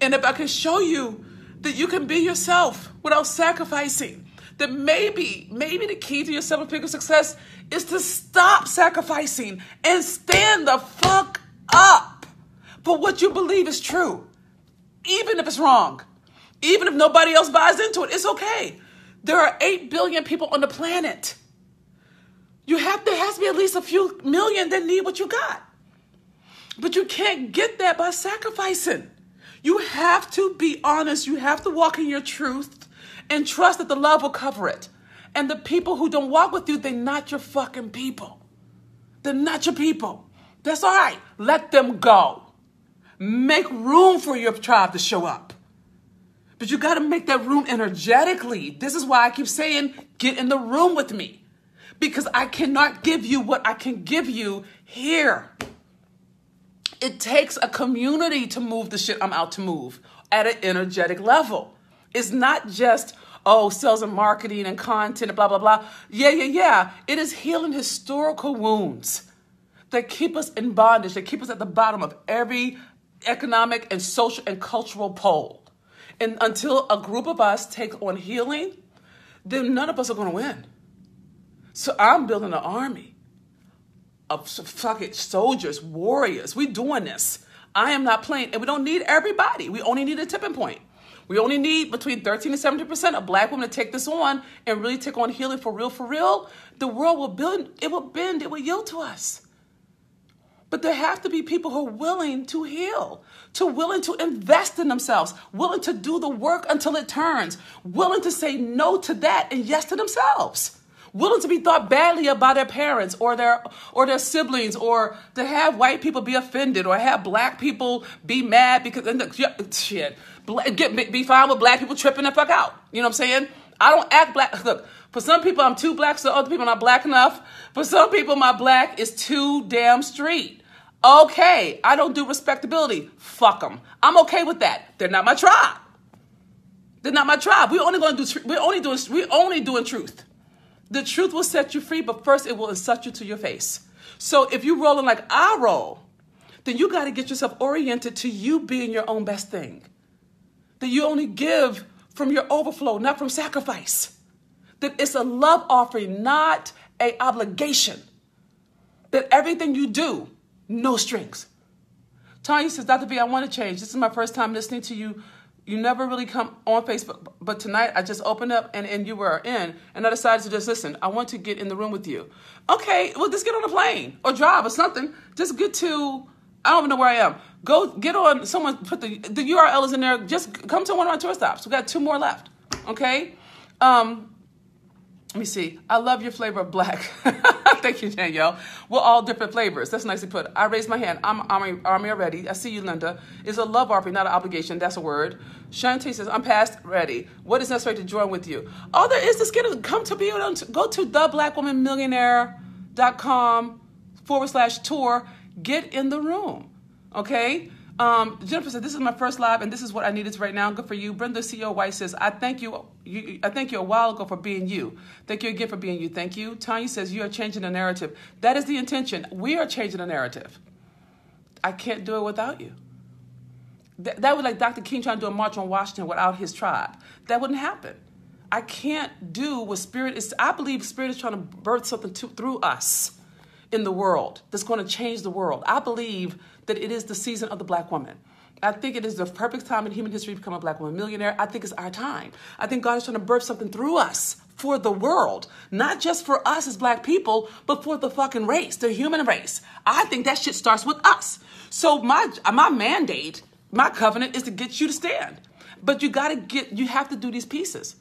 S1: And if I can show you that you can be yourself without sacrificing, that maybe the key to your seven-figure success is to stop sacrificing and stand the fuck up for what you believe is true. Even if it's wrong. Even if nobody else buys into it, it's okay. There are 8 billion people on the planet. There has to be at least a few million that need what you got. But you can't get that by sacrificing. You have to be honest. You have to walk in your truth and trust that the love will cover it. And the people who don't walk with you, they're not your fucking people. They're not your people. That's all right. Let them go. Make room for your tribe to show up. But you got to make that room energetically. This is why I keep saying, get in the room with me. Because I cannot give you what I can give you here. It takes a community to move the shit I'm out to move at an energetic level. It's not just, sales and marketing and content and blah, blah, blah. Yeah. It is healing historical wounds that keep us in bondage, that keep us at the bottom of every economic and social and cultural pole. And until a group of us take on healing, then none of us are going to win. So I'm building an army of fucking soldiers, warriors. We're doing this. I am not playing. And we don't need everybody. We only need a tipping point. We only need between 13 and 70% of Black women to take this on and really take on healing for real, for real. The world will build, it will bend, it will yield to us. But there have to be people who are willing to heal, willing to invest in themselves, willing to do the work until it turns, willing to say no to that and yes to themselves, willing to be thought badly about their parents or their siblings, or to have white people be offended or have Black people be mad because be fine with Black people tripping the fuck out. You know what I'm saying? I don't act Black. Look, for some people I'm too Black, so other people are not Black enough. For some people my Black is too damn street. Okay, I don't do respectability. Fuck them. I'm okay with that. They're not my tribe. They're not my tribe. We're only doing truth. The truth will set you free, but first it will insult you to your face. So if you're rolling like I roll, then you got to get yourself oriented to you being your own best thing. That you only give from your overflow, not from sacrifice. That it's a love offering, not an obligation. That everything you do, no strings. Tanya says, Dr. B, I want to change. This is my first time listening to you. You never really come on Facebook, but tonight I just opened up and you were in, and I decided to just listen. I want to get in the room with you. Okay, well, just get on a plane or drive or something. Just get to, I don't even know where I am. Go get on, someone put the URL is in there. Just come to one of my tour stops. We got 2 more left, okay? Let me see. I love your flavor of black. Thank you, Danielle. We're all different flavors. That's nicely put. I raised my hand. I'm army already. I see you, Linda. It's a love offering, not an obligation. That's a word. Shantae says, I'm past ready. What is necessary to join with you? All there is come to be able to go to theblackwomanmillionaire.com/tour. Get in the room. Okay? Jennifer said, this is my first live, and this is what I needed right now. Good for you. Brenda CEO White says, I thank you a while ago for being you. Thank you again for being you. Thank you. Tanya says, you are changing the narrative. That is the intention. We are changing the narrative. I can't do it without you. That would like Dr. King trying to do a march on Washington without his tribe. That wouldn't happen. I can't do what Spirit is. I believe Spirit is trying to birth something through us in the world that's going to change the world. I believe that it is the season of the Black woman. I think it is the perfect time in human history to become a Black woman millionaire. I think it's our time. I think God is trying to birth something through us for the world, not just for us as Black people, but for the fucking race, the human race. I think that shit starts with us. So my mandate, my covenant is to get you to stand. But you have to do these pieces.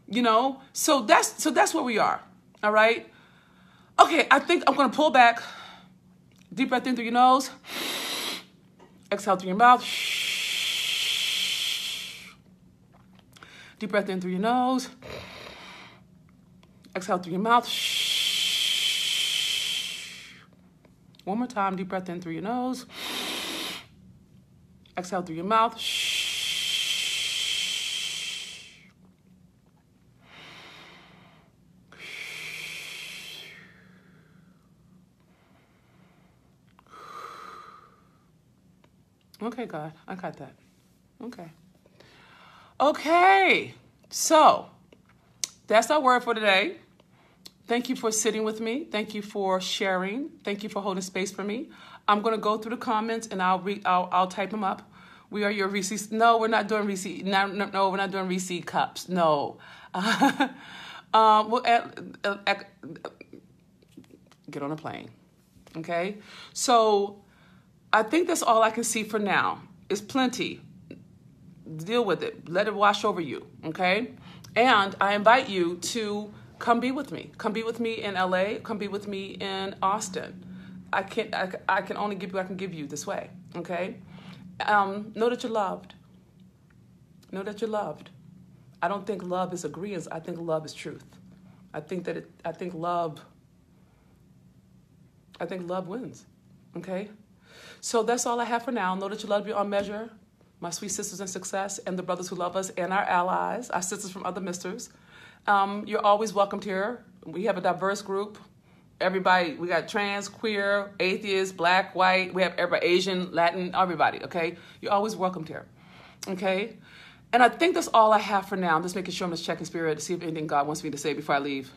S1: You know? So that's where we are. All right? Okay, I think I'm going to pull back. Deep breath in through your nose. Exhale through your mouth. Deep breath in through your nose. Exhale through your mouth. One more time. Deep breath in through your nose. Exhale through your mouth. Okay, God, I got that. Okay, so that's our word for today. Thank you for sitting with me. Thank you for sharing. Thank you for holding space for me. I'm going to go through the comments and I'll type them up. We are your Reese. No, we're not doing Reese. No, we're not doing Reese cups. No. We'll get on a plane. Okay, so I think that's all I can see for now. It's plenty. Deal with it. Let it wash over you, okay? And I invite you to come be with me. Come be with me in LA. Come be with me in Austin. I can only give you what I can give you this way, okay? Know that you're loved. Know that you're loved. I don't think love is agreeance. I think love is truth. I think love wins, okay? So that's all I have for now. Know that you love beyond measure, my sweet sisters in success, and the brothers who love us, and our allies, our sisters from other misters. You're always welcomed here. We have a diverse group. Everybody, we got trans, queer, atheist, Black, white. We have everybody, Asian, Latin, everybody, okay? You're always welcomed here, okay? And I think that's all I have for now. I'm just making sure I'm just checking Spirit to see if anything God wants me to say before I leave.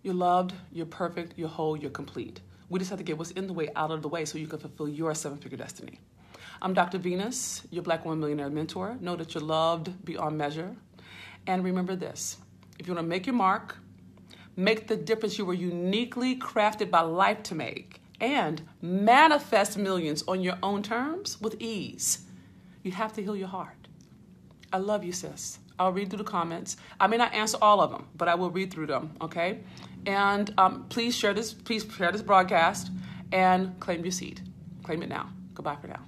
S1: You're loved, you're perfect, you're whole, you're complete. We just have to get what's in the way out of the way so you can fulfill your 7-figure destiny. I'm Dr. Venus, your Black Women Millionaire Mentor. Know that you're loved beyond measure. And remember this, if you want to make your mark, make the difference you were uniquely crafted by life to make, and manifest millions on your own terms with ease, you have to heal your heart. I love you, sis. I'll read through the comments. I may not answer all of them, but I will read through them, okay? And please share this broadcast and claim your seed. Claim it now. Goodbye for now.